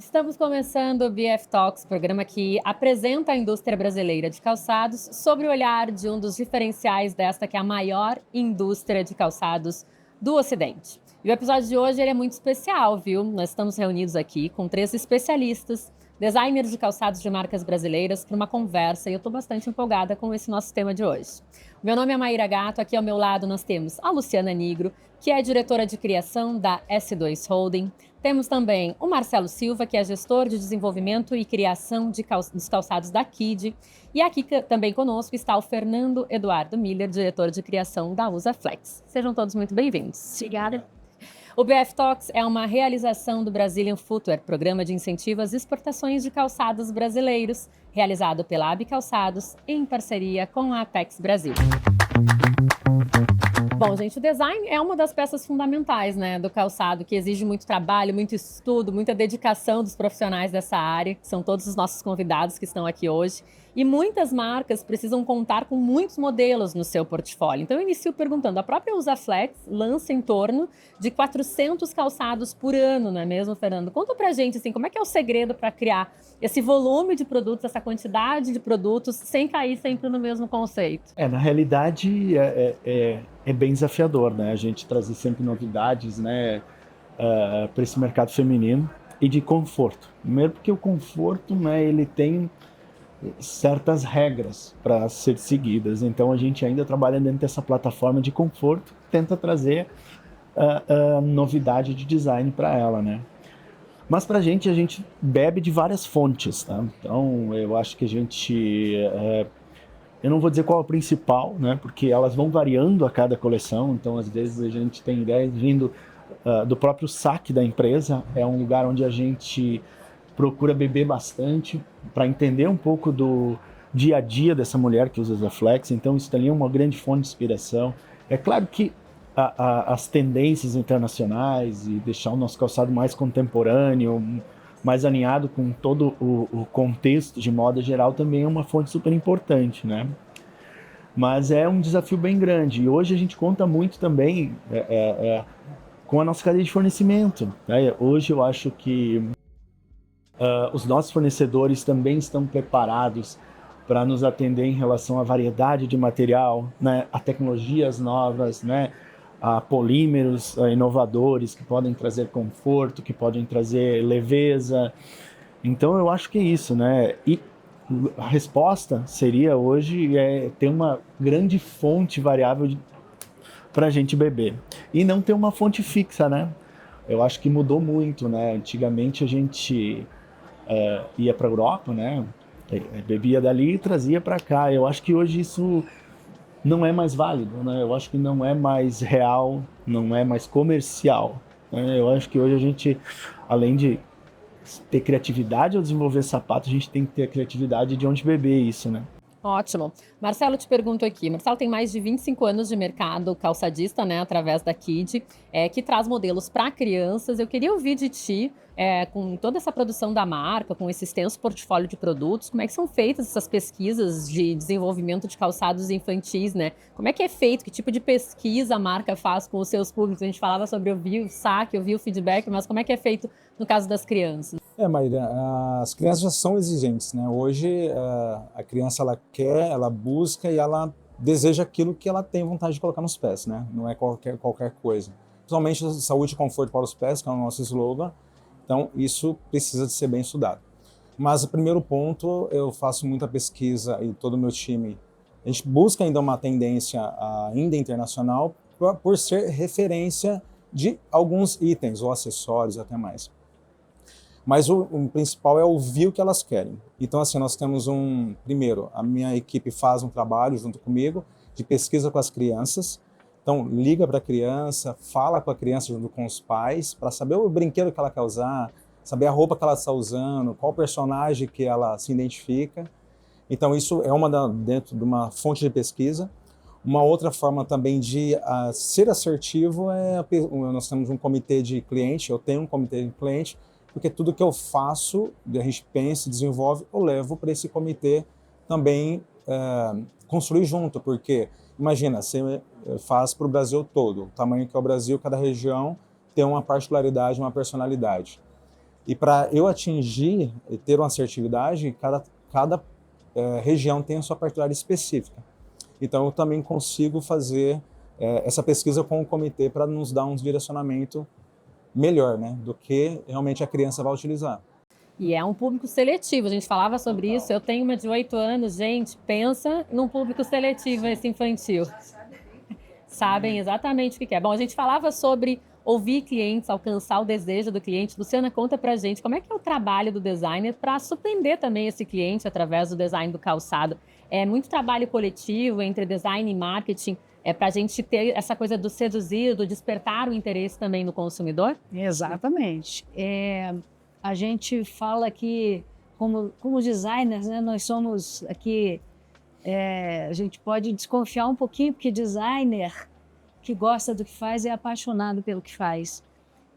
Estamos começando o BF Talks, programa que apresenta a indústria brasileira de calçados sobre o olhar de um dos diferenciais desta que é a maior indústria de calçados do Ocidente. E o episódio de hoje ele é muito especial, viu? Nós estamos reunidos aqui com 3 especialistas, designers de calçados de marcas brasileiras, para uma conversa e eu estou bastante empolgada com esse nosso tema de hoje. Meu nome é Maíra Gato, aqui ao meu lado nós temos a Luciana Nigro, que é diretora de criação da S2 Holding. Temos também o Marcelo Silva, que é gestor de desenvolvimento e criação dos calçados da KID. E aqui também conosco está o Fernando Eduardo Miller, diretor de criação da Usaflex. Sejam todos muito bem-vindos. Obrigada. O BF Talks é uma realização do Brazilian Footwear, programa de incentivo às exportações de calçados brasileiros, realizado pela AB Calçados em parceria com a Apex Brasil. Bom, gente, o design é uma das peças fundamentais, né, do calçado, que exige muito trabalho, muito estudo, muita dedicação dos profissionais dessa área, que são todos os nossos convidados que estão aqui hoje. E muitas marcas precisam contar com muitos modelos no seu portfólio. Então, eu inicio perguntando, a própria Usaflex lança em torno de 400 calçados por ano, não é mesmo, Fernando? Conta pra gente, assim, como é que é o segredo para criar esse volume de produtos, essa quantidade de produtos, sem cair sempre no mesmo conceito? Na realidade, é bem desafiador, né? A gente trazer sempre novidades, né, para esse mercado feminino e de conforto. Primeiro porque o conforto, né, ele tem certas regras para ser seguidas. Então, a gente ainda trabalha dentro dessa plataforma de conforto, tenta trazer novidade de design para ela, né? Mas para a gente bebe de várias fontes, tá? Então, eu acho que a gente... eu não vou dizer qual é o principal, né? Porque elas vão variando a cada coleção. Então, às vezes, a gente tem ideias vindo do próprio saque da empresa. É um lugar onde a gente procura beber bastante para entender um pouco do dia a dia dessa mulher que usa a Flex. Então, isso também é uma grande fonte de inspiração. É claro que as tendências internacionais e deixar o nosso calçado mais contemporâneo, mais alinhado com todo o contexto de moda geral também é uma fonte super importante, né? Mas é um desafio bem grande e hoje a gente conta muito também com a nossa cadeia de fornecimento, né? Hoje eu acho que os nossos fornecedores também estão preparados para nos atender em relação à variedade de material, né? A tecnologias novas, né? A polímeros inovadores que podem trazer conforto, que podem trazer leveza. Então eu acho que é isso, né? E a resposta seria hoje ter uma grande fonte variável para a gente beber. E não ter uma fonte fixa, né? Eu acho que mudou muito, né? Antigamente a gente ia para a Europa, né? Bebia dali e trazia para cá. Eu acho que hoje isso não é mais válido, né? Eu acho que não é mais real, não é mais comercial, né? Eu acho que hoje a gente, além de ter criatividade ao desenvolver sapato, a gente tem que ter a criatividade de onde beber isso, né? Ótimo. Marcelo, te pergunto aqui. Marcelo tem mais de 25 anos de mercado calçadista, né, através da KID, que traz modelos para crianças. Eu queria ouvir de ti, com toda essa produção da marca, com esse extenso portfólio de produtos, como é que são feitas essas pesquisas de desenvolvimento de calçados infantis, né? Como é que é feito? Que tipo de pesquisa a marca faz com os seus públicos? A gente falava sobre ouvir o saque, ouvir o feedback, mas como é que é feito no caso das crianças? Maíra, as crianças já são exigentes, né? Hoje a criança ela quer, ela busca e ela deseja aquilo que ela tem vontade de colocar nos pés, né? Não é qualquer coisa. Principalmente saúde e conforto para os pés, que é o nosso slogan. Então isso precisa de ser bem estudado. Mas o primeiro ponto, eu faço muita pesquisa e todo o meu time, a gente busca ainda uma tendência ainda internacional por ser referência de alguns itens ou acessórios até mais. Mas o principal é ouvir o que elas querem. Então, assim, nós temos primeiro, a minha equipe faz um trabalho junto comigo de pesquisa com as crianças. Então, liga para a criança, fala com a criança junto com os pais, para saber o brinquedo que ela quer usar, saber a roupa que ela está usando, qual personagem que ela se identifica. Então, isso é dentro de uma fonte de pesquisa. Uma outra forma também de ser assertivo nós temos um comitê de cliente, eu tenho um comitê de cliente, porque tudo que eu faço, a gente pensa, desenvolve, eu levo para esse comitê também construir junto, porque imagina, você faz para o Brasil todo, o tamanho que é o Brasil, cada região tem uma particularidade, uma personalidade. E para eu atingir e ter uma assertividade, cada região tem a sua particularidade específica. Então, eu também consigo fazer essa pesquisa com o comitê para nos dar um direcionamento melhor, né, do que realmente a criança vai utilizar. E é um público seletivo, a gente falava sobre isso. Eu tenho uma de 8 anos, gente, pensa num público seletivo esse infantil. Sabem exatamente o que quer. Bom, a gente falava sobre ouvir clientes, alcançar o desejo do cliente. Luciana, conta pra gente como é que é o trabalho do designer para surpreender também esse cliente através do design do calçado. É muito trabalho coletivo entre design e marketing, para a gente ter essa coisa do seduzir, do despertar o interesse também no consumidor? Exatamente. A gente fala que, como designers, né, nós somos aqui, a gente pode desconfiar um pouquinho, porque designer que gosta do que faz é apaixonado pelo que faz.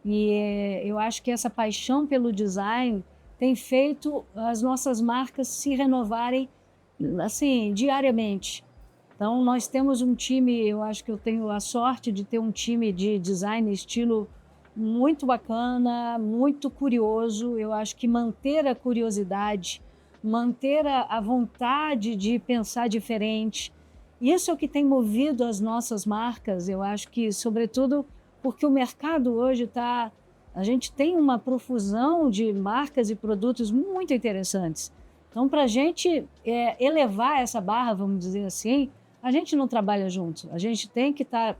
E eu acho que essa paixão pelo design tem feito as nossas marcas se renovarem assim, diariamente. Então, nós temos um time, eu acho que eu tenho a sorte de ter um time de design estilo muito bacana, muito curioso. Eu acho que manter a curiosidade, manter a vontade de pensar diferente, isso é o que tem movido as nossas marcas. Eu acho que, sobretudo, porque o mercado hoje está... A gente tem uma profusão de marcas e produtos muito interessantes. Então, para a gente elevar essa barra, vamos dizer assim, a gente não trabalha junto. A gente tem que estar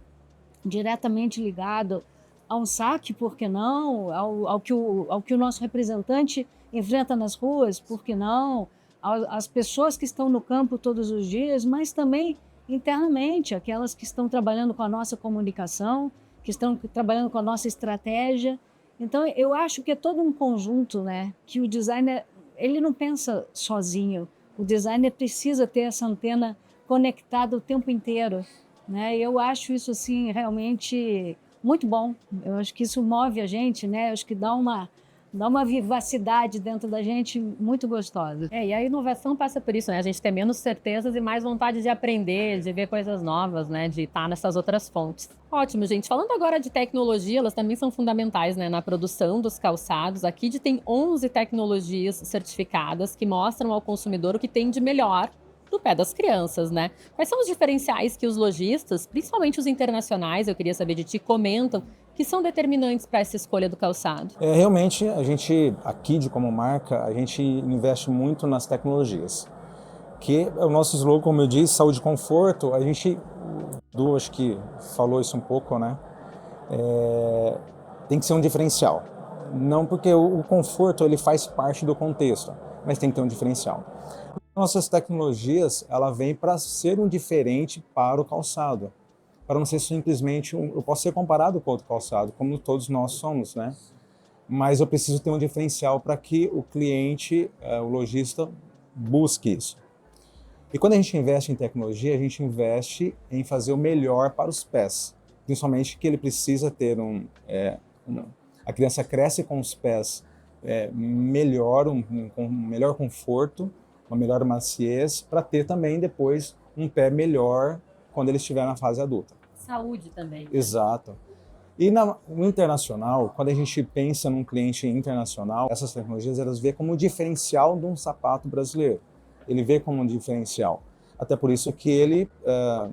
diretamente ligado a um saque, por que não? Ao que o nosso representante enfrenta nas ruas, por que não? As pessoas que estão no campo todos os dias, mas também internamente, aquelas que estão trabalhando com a nossa comunicação, que estão trabalhando com a nossa estratégia. Então, eu acho que é todo um conjunto, né? Que o designer, ele não pensa sozinho. O designer precisa ter essa antena conectada o tempo inteiro, né? Eu acho isso, assim, realmente muito bom. Eu acho que isso move a gente, né? Eu acho que dá uma vivacidade dentro da gente muito gostosa. E a inovação passa por isso, né? A gente ter menos certezas e mais vontade de aprender, de ver coisas novas, né? De estar nessas outras fontes. Ótimo, gente. Falando agora de tecnologia, elas também são fundamentais, né? Na produção dos calçados. A Kid tem 11 tecnologias certificadas que mostram ao consumidor o que tem de melhor do pé das crianças, né? Quais são os diferenciais que os lojistas, principalmente os internacionais, eu queria saber de ti, comentam, que são determinantes para essa escolha do calçado? Realmente, a Kid como marca, a gente investe muito nas tecnologias. Que é o nosso slogan, como eu disse, saúde e conforto. A gente, acho que falou isso um pouco, né? Tem que ser um diferencial. Não porque o conforto ele faz parte do contexto, mas tem que ter um diferencial. Nossas tecnologias, ela vem para ser um diferente para o calçado. Para não ser simplesmente eu posso ser comparado com outro calçado, como todos nós somos, né? Mas eu preciso ter um diferencial para que o cliente, o lojista, busque isso. E quando a gente investe em tecnologia, a gente investe em fazer o melhor para os pés. Principalmente que ele precisa ter a criança cresce com os pés melhor, com melhor conforto, uma melhor maciez, para ter também depois um pé melhor quando ele estiver na fase adulta. Saúde também. Exato. E no internacional, quando a gente pensa num cliente internacional, essas tecnologias elas vê como um diferencial de um sapato brasileiro. Ele vê como um diferencial. Até por isso que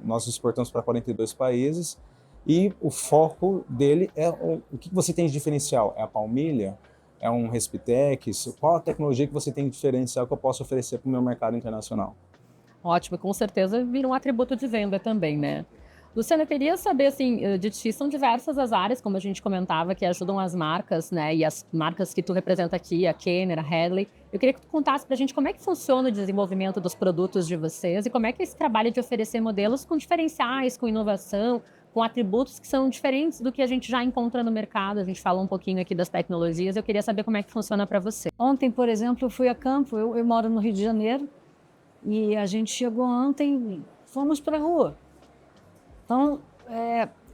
nós exportamos para 42 países e o foco dele é o que você tem de diferencial? É a palmilha? É um Respitex? Qual a tecnologia que você tem de diferencial que eu posso oferecer para o meu mercado internacional? Ótimo, com certeza vira um atributo de venda também, né? Luciana, eu queria saber, assim, de ti, são diversas as áreas, como a gente comentava, que ajudam as marcas, né? E as marcas que tu representa aqui, a Kenner, a Hadley. Eu queria que tu contasse pra gente como é que funciona o desenvolvimento dos produtos de vocês e como é que é esse trabalho de oferecer modelos com diferenciais, com inovação, com atributos que são diferentes do que a gente já encontra no mercado. A gente falou um pouquinho aqui das tecnologias, eu queria saber como é que funciona para você. Ontem, por exemplo, eu fui a campo, eu moro no Rio de Janeiro, e a gente chegou ontem, fomos para a rua. Então,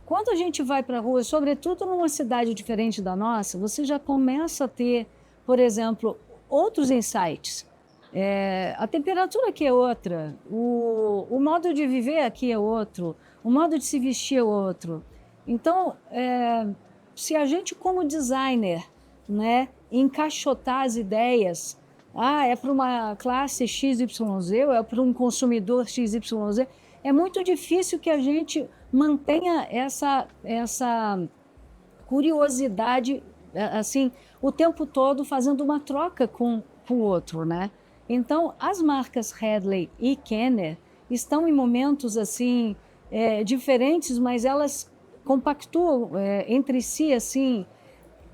quando a gente vai para a rua, sobretudo numa cidade diferente da nossa, você já começa a ter, por exemplo, outros insights. A temperatura aqui é outra, o modo de viver aqui é outro, o modo de se vestir é outro. Então, se a gente como designer, né, encaixotar as ideias. Ah, é para uma classe XYZ ou é para um consumidor XYZ. É muito difícil que a gente mantenha essa curiosidade, assim, o tempo todo fazendo uma troca com o outro, né? Então, as marcas Hadley e Kenner estão em momentos, assim, diferentes, mas elas compactuam entre si, assim,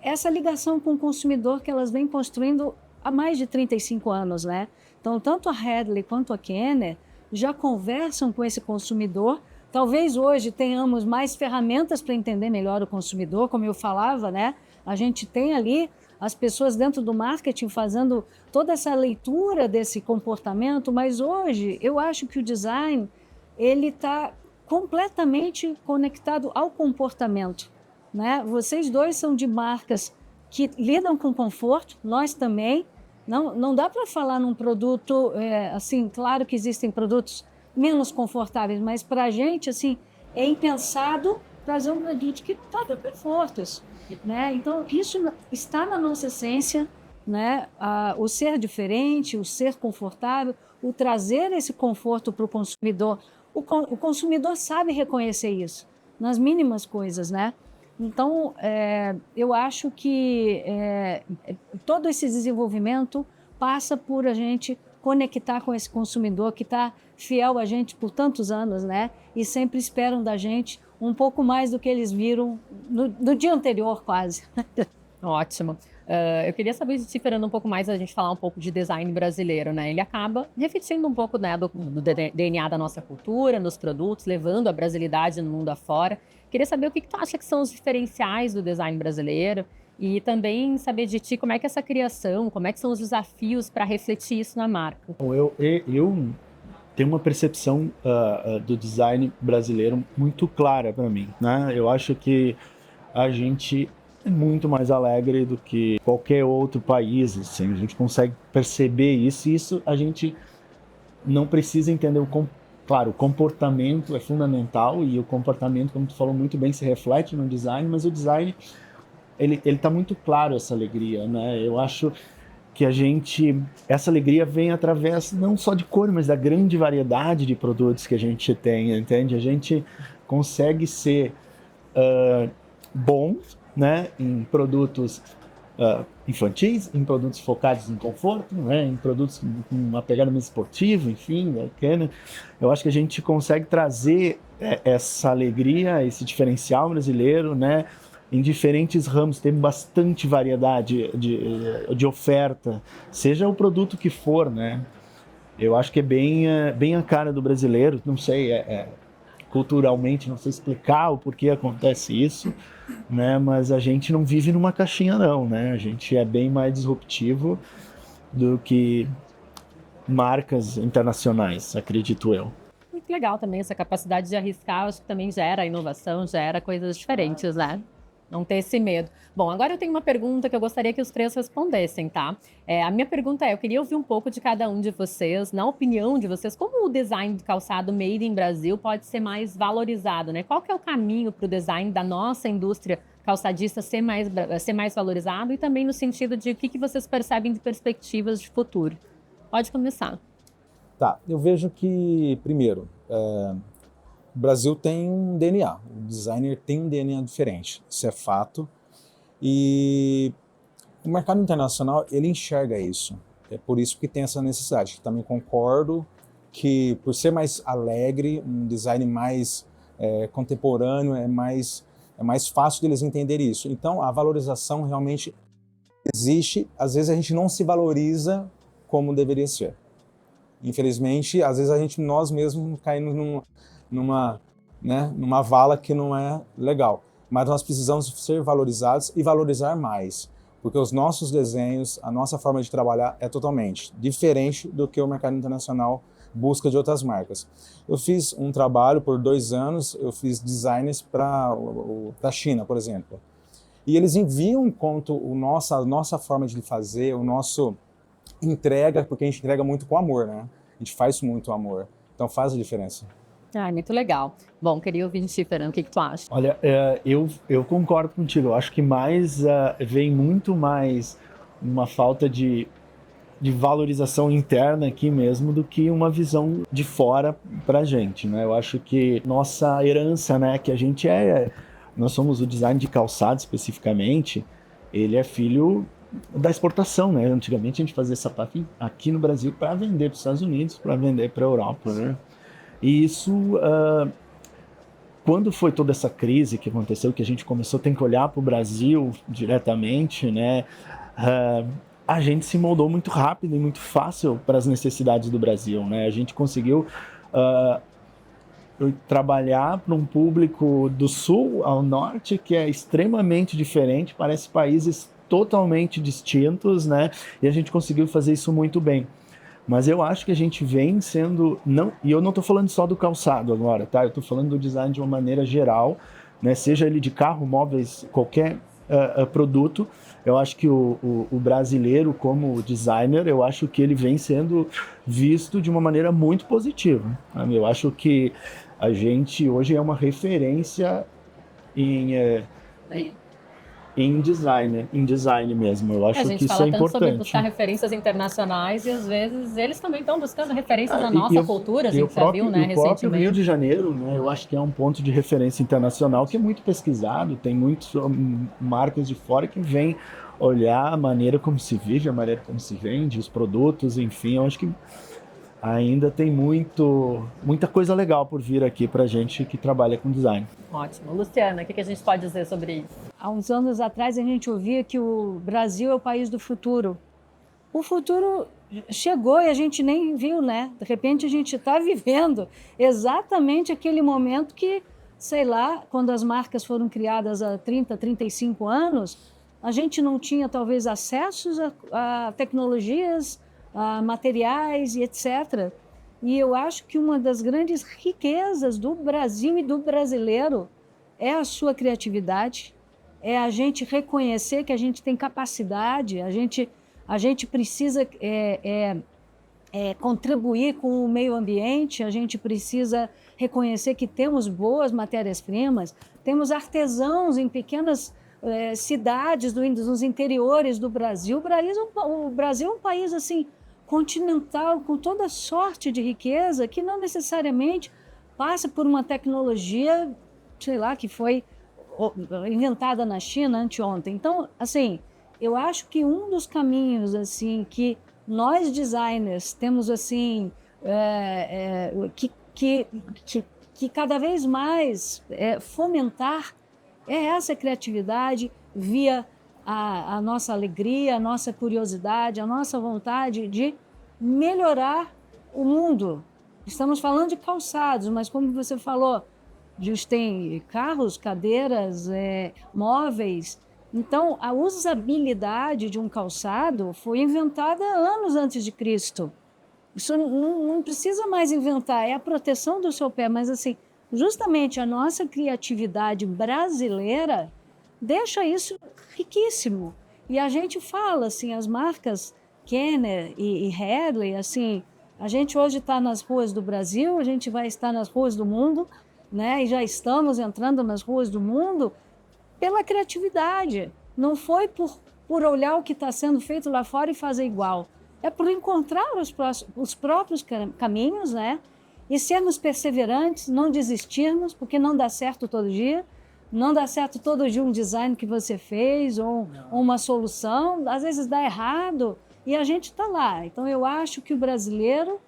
essa ligação com o consumidor que elas vêm construindo há mais de 35 anos, né? Então, tanto a Hadley quanto a Kenner já conversam com esse consumidor. Talvez hoje tenhamos mais ferramentas para entender melhor o consumidor, como eu falava, né? A gente tem ali as pessoas dentro do marketing fazendo toda essa leitura desse comportamento, mas hoje eu acho que o design ele está completamente conectado ao comportamento, né? Vocês dois são de marcas que lidam com conforto, nós também. Não dá para falar num produto, assim, claro que existem produtos menos confortáveis, mas para a gente, assim, é impensado trazer um produto que traga confortos, né? Então, isso está na nossa essência, né? O ser diferente, o ser confortável, o trazer esse conforto para o consumidor. O consumidor sabe reconhecer isso, nas mínimas coisas, né? Então, eu acho que todo esse desenvolvimento passa por a gente conectar com esse consumidor que está fiel a gente por tantos anos, né? E sempre esperam da gente um pouco mais do que eles viram no dia anterior, quase. Ótimo. Eu queria saber, decifrando um pouco mais, a gente falar um pouco de design brasileiro, né? Ele acaba refletindo um pouco, né, do DNA da nossa cultura, nos produtos, levando a brasilidade no mundo afora. Queria saber o que tu acha que são os diferenciais do design brasileiro e também saber de ti como é que essa criação, como é que são os desafios para refletir isso na marca. Eu tenho uma percepção do design brasileiro muito clara para mim, né? Eu acho que a gente é muito mais alegre do que qualquer outro país, assim, a gente consegue perceber isso, e isso a gente não precisa entender claro, o comportamento é fundamental, e o comportamento, como tu falou muito bem, se reflete no design, mas o design, ele tá muito claro, essa alegria, né? Eu acho que essa alegria vem através não só de cor, mas da grande variedade de produtos que a gente tem, entende? A gente consegue ser bons, né, em produtos infantis, em produtos focados em conforto, né, em produtos com uma pegada mais esportiva, enfim, bacana. Eu acho que a gente consegue trazer essa alegria, esse diferencial brasileiro, né, em diferentes ramos. Tem bastante variedade de oferta, seja o produto que for, né. Eu acho que é bem a cara do brasileiro, não sei, culturalmente, não sei explicar o porquê acontece isso, né? Mas a gente não vive numa caixinha, não, né? A gente é bem mais disruptivo do que marcas internacionais, acredito eu. Muito legal também essa capacidade de arriscar, acho que também gera inovação, gera coisas diferentes, né? Não ter esse medo. Bom, agora eu tenho uma pergunta que eu gostaria que os três respondessem, tá? A minha pergunta eu queria ouvir um pouco de cada um de vocês, na opinião de vocês, como o design do calçado made in Brasil pode ser mais valorizado, né? Qual que é o caminho para o design da nossa indústria calçadista ser mais valorizado, e também no sentido de o que vocês percebem de perspectivas de futuro? Pode começar. Tá, eu vejo que, primeiro, o Brasil tem um DNA, o designer tem um DNA diferente, isso é fato, e o mercado internacional, ele enxerga isso, é por isso que tem essa necessidade. Também concordo que, por ser mais alegre, um design mais contemporâneo, é mais fácil deles entenderem isso. Então, a valorização realmente existe, às vezes a gente não se valoriza como deveria ser. Infelizmente, às vezes nós mesmos caímos numa vala que não é legal. Mas nós precisamos ser valorizados e valorizar mais, porque os nossos desenhos, a nossa forma de trabalhar é totalmente diferente do que o mercado internacional busca de outras marcas. Eu fiz um trabalho por 2 anos, eu fiz designs para a China, por exemplo. E eles enviam enquanto a nossa forma de fazer, o nosso entrega, porque a gente entrega muito com amor, né? A gente faz muito com amor, então faz a diferença. Muito legal. Bom, queria ouvir de ti, Fernando, o que tu acha? Olha, eu concordo contigo, eu acho que vem muito mais uma falta de valorização interna aqui mesmo do que uma visão de fora pra gente, né? Eu acho que nossa herança, né, que a gente nós somos o design de calçado especificamente, ele é filho da exportação, né? Antigamente a gente fazia sapato aqui no Brasil para vender para os Estados Unidos, para vender para a Europa, né? E isso, quando foi toda essa crise que aconteceu, que a gente começou a ter que olhar para o Brasil diretamente, né? A gente se moldou muito rápido e muito fácil para as necessidades do Brasil, né? A gente conseguiu trabalhar para um público do sul ao norte que é extremamente diferente, parece países totalmente distintos, né? E a gente conseguiu fazer isso muito bem. Mas eu acho que a gente vem sendo... E eu não estou falando só do calçado agora, tá? Eu estou falando do design de uma maneira geral, né? Seja ele de carro, móveis, qualquer produto. Eu acho que o brasileiro, como designer, eu acho que ele vem sendo visto de uma maneira muito positiva, sabe? Eu acho que a gente hoje é uma referência em design mesmo. Eu acho que isso é importante. A gente fala tanto sobre buscar referências internacionais e às vezes eles também estão buscando referências na nossa cultura, a gente já viu, né, recentemente. O próprio Rio de Janeiro, né, eu acho que é um ponto de referência internacional que é muito pesquisado, tem muitas marcas de fora que vêm olhar a maneira como se vive, a maneira como se vende, os produtos, enfim, eu acho que ainda tem muita coisa legal por vir aqui pra gente que trabalha com design. Ótimo. Luciana, o que a gente pode dizer sobre isso? Há uns anos atrás a gente ouvia que o Brasil é o país do futuro. O futuro chegou e a gente nem viu, né? De repente a gente está vivendo exatamente aquele momento que, sei lá, quando as marcas foram criadas há 30, 35 anos, a gente não tinha talvez acessos a tecnologias, a materiais e etc. E eu acho que uma das grandes riquezas do Brasil e do brasileiro é a sua criatividade, é a gente reconhecer que a gente tem capacidade, a gente precisa contribuir com o meio ambiente, a gente precisa reconhecer que temos boas matérias-primas, temos artesãos em pequenas cidades nos interiores do Brasil. O Brasil é um país assim, continental, com toda sorte de riqueza, que não necessariamente passa por uma tecnologia, sei lá, que foi inventada na China anteontem. Então, assim, eu acho que um dos caminhos assim que nós designers temos assim que cada vez mais fomentar é essa criatividade via a nossa alegria, a nossa curiosidade, a nossa vontade de melhorar o mundo. Estamos falando de calçados, mas como você falou, tem carros, cadeiras, móveis. Então, a usabilidade de um calçado foi inventada anos antes de Cristo. Isso não precisa mais inventar, é a proteção do seu pé, mas assim, justamente a nossa criatividade brasileira deixa isso riquíssimo. E a gente fala, assim, as marcas Kenner e Hardley, assim, a gente hoje está nas ruas do Brasil, a gente vai estar nas ruas do mundo, né? E já estamos entrando nas ruas do mundo pela criatividade. Não foi por olhar o que está sendo feito lá fora e fazer igual. É por encontrar os próprios caminhos, né? E sermos perseverantes, não desistirmos, porque não dá certo todo dia. Não dá certo todo dia um design que você fez ou uma solução. Às vezes dá errado e a gente está lá. Então, eu acho que o brasileiro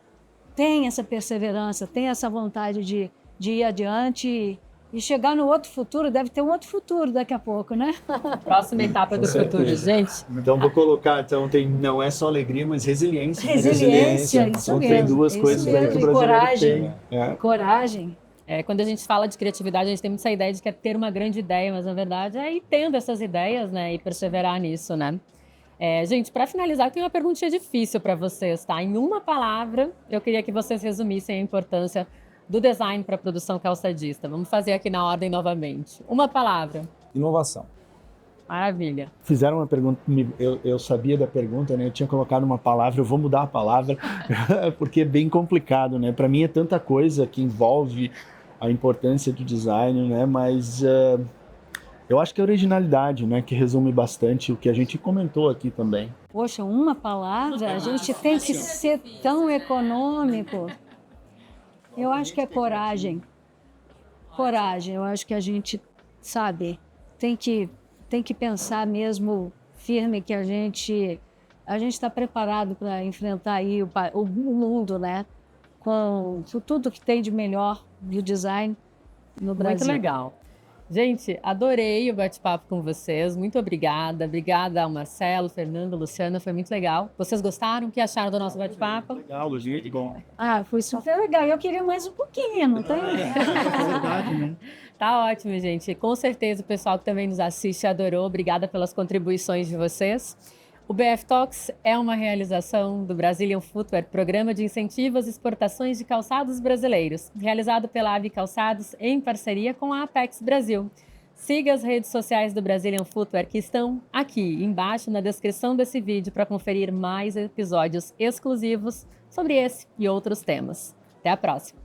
tem essa perseverança, tem essa vontade de ir adiante e chegar no outro futuro. Deve ter um outro futuro daqui a pouco, né? Próxima etapa do futuro, gente. Então, vou colocar, não é só alegria, mas resiliência. Resiliência, isso mesmo. Tem duas coisas aí que o brasileiro tem. Coragem. Quando a gente fala de criatividade, a gente tem muita ideia de que é ter uma grande ideia, mas na verdade é ir tendo essas ideias, né, e perseverar nisso, né? Gente, para finalizar, eu tenho uma perguntinha difícil para vocês, tá? Em uma palavra, eu queria que vocês resumissem a importância do design para a produção calçadista. Vamos fazer aqui na ordem novamente. Uma palavra. Inovação. Maravilha. Fizeram uma pergunta, eu sabia da pergunta, né? Eu tinha colocado uma palavra, eu vou mudar a palavra, porque é bem complicado, né? Para mim é tanta coisa que envolve a importância do design, né? Mas eu acho que a originalidade, né? Que resume bastante o que a gente comentou aqui também. Poxa, uma palavra? A gente tem que ser tão econômico. Eu acho que é coragem. Coragem. Eu acho que a gente, sabe, tem que pensar mesmo firme que a gente está preparado para enfrentar aí o mundo, né? Com tudo que tem de melhor do design no Brasil. Muito legal. Gente, adorei o bate-papo com vocês. Muito obrigada. Obrigada ao Marcelo, Fernando, Luciana. Foi muito legal. Vocês gostaram? O que acharam do nosso bate-papo? Legal, Luzinha, bom. Foi super legal. Eu queria mais um pouquinho, não tem? É verdade, né? Tá ótimo, gente. Com certeza o pessoal que também nos assiste adorou. Obrigada pelas contribuições de vocês. O BF Talks é uma realização do Brazilian Footwear, Programa de Incentivo às Exportações de Calçados Brasileiros, realizado pela AVI Calçados em parceria com a Apex Brasil. Siga as redes sociais do Brazilian Footwear que estão aqui embaixo na descrição desse vídeo para conferir mais episódios exclusivos sobre esse e outros temas. Até a próxima!